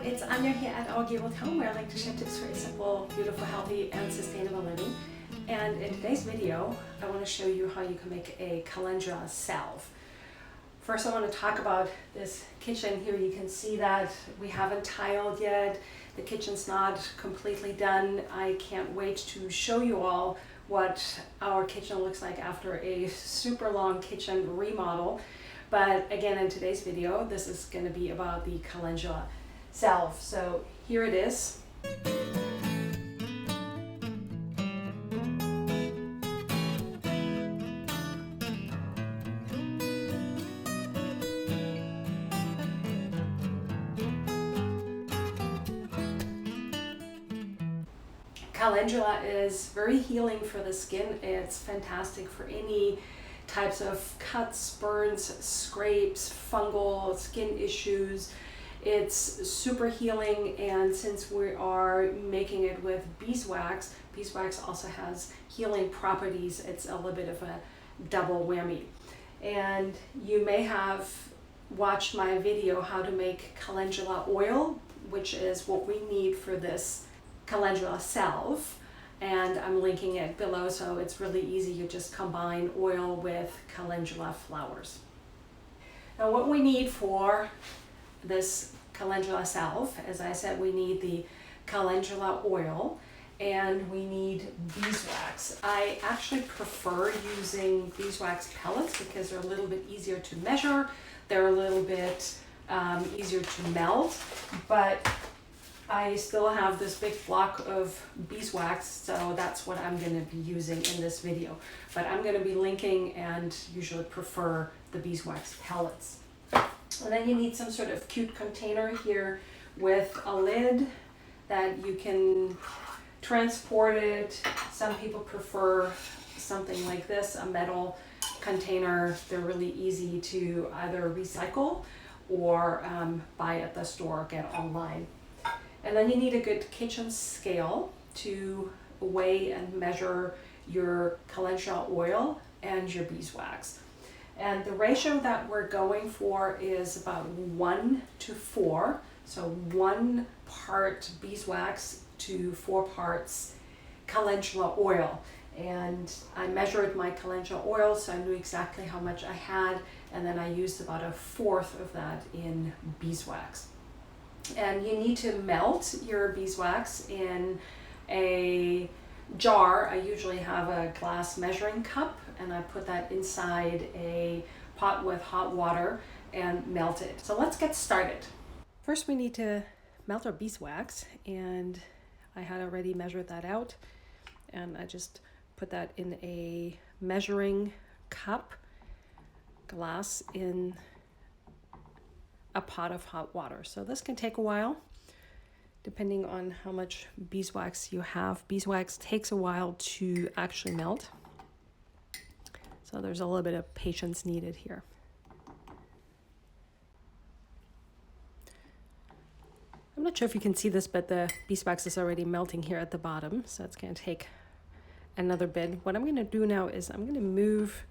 it's Anya here at Our Gabled Home, where I like to share tips for a simple, beautiful, healthy, and sustainable living. And in today's video, I want to show you how you can make a Calendula Salve. First, I want to talk about this kitchen here. You can see that we haven't tiled yet. The kitchen's not completely done. I can't wait to show you all what our kitchen looks like after a super long kitchen remodel. But again, in today's video, this is going to be about the Calendula Salve. So here it is. Calendula is very healing for the skin. It's fantastic for any types of cuts, burns, scrapes, fungal skin issues. It's super healing, and since we are making it with beeswax also has healing properties. It's a little bit of a double whammy. And you may have watched my video how to make calendula oil, which is what we need for this Calendula Salve, and I'm linking it below, so it's really easy. You just combine oil with calendula flowers. Now what we need for this Calendula Salve, as I said, we need the calendula oil and we need beeswax. I actually prefer using beeswax pellets because they're a little bit easier to measure, they're a little bit easier to melt, but I still have this big block of beeswax, so that's what I'm going to be using in this video. But I'm going to be linking and usually prefer the beeswax pellets. And then you need some sort of cute container here with a lid that you can transport it. Some people prefer something like this, a metal container. They're really easy to either recycle or buy at the store or get online. And then you need a good kitchen scale to weigh and measure your calendula oil and your beeswax. And the ratio that we're going for is about 1 to 4. So 1 part beeswax to 4 parts calendula oil. And I measured my calendula oil, so I knew exactly how much I had, and then I used about 1/4 of that in beeswax. And you need to melt your beeswax in a jar. I usually have a glass measuring cup, and I put that inside a pot with hot water and melt it. So let's get started. First, we need to melt our beeswax, and I had already measured that out, and I just put that in a measuring cup glass in a pot of hot water. So this can take a while depending on how much beeswax you have. Beeswax takes a while to actually melt, so there's a little bit of patience needed here. I'm not sure if you can see this, but the beeswax is already melting here at the bottom, so it's going to take another bit. What I'm going to do now is I'm going to move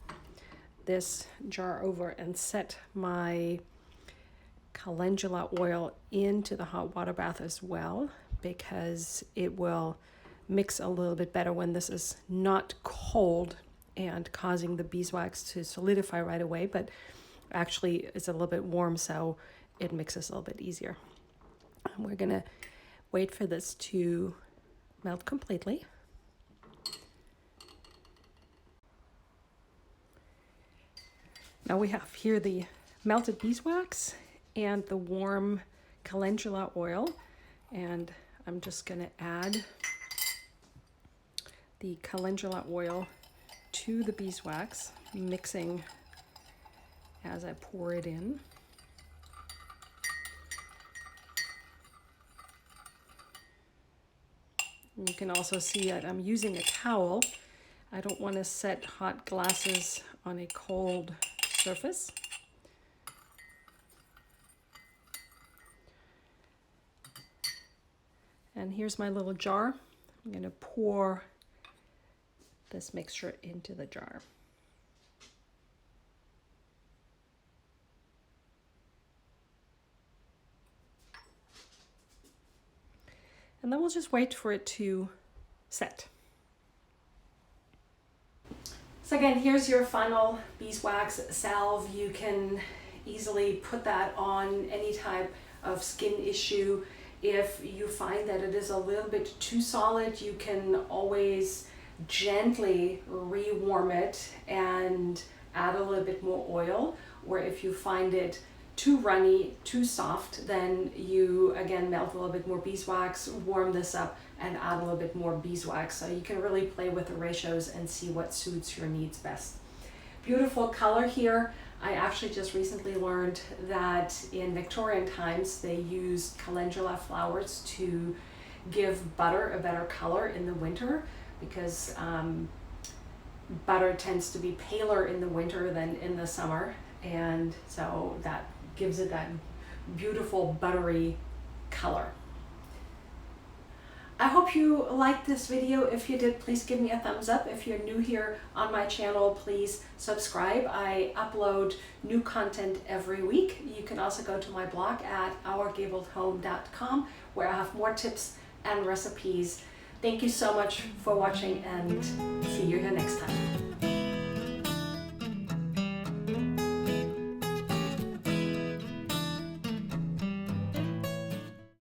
this jar over and set my calendula oil into the hot water bath as well, because it will mix a little bit better when this is not cold and causing the beeswax to solidify right away, but actually it's a little bit warm, so it mixes a little bit easier. We're gonna wait for this to melt completely. Now we have here the melted beeswax and the warm calendula oil, and I'm just going to add the calendula oil to the beeswax, mixing as I pour it in. And you can also see that I'm using a towel. I don't want to set hot glasses on a cold surface. And here's my little jar. I'm going to pour this mixture into the jar. And then we'll just wait for it to set. So again, here's your final beeswax salve. You can easily put that on any type of skin issue. If you find that it is a little bit too solid, you can always gently rewarm it and add a little bit more oil. Or if you find it too runny, too soft, then you again melt a little bit more beeswax, warm this up, and add a little bit more beeswax. So you can really play with the ratios and see what suits your needs best. Beautiful color here. I actually just recently learned that in Victorian times they used calendula flowers to give butter a better color in the winter, because butter tends to be paler in the winter than in the summer, and so that gives it that beautiful buttery color. I hope you liked this video. If you did, please give me a thumbs up. If you're new here on my channel, please subscribe. I upload new content every week. You can also go to my blog at ourgabledhome.com, where I have more tips and recipes. Thank you so much for watching, and see you here next time.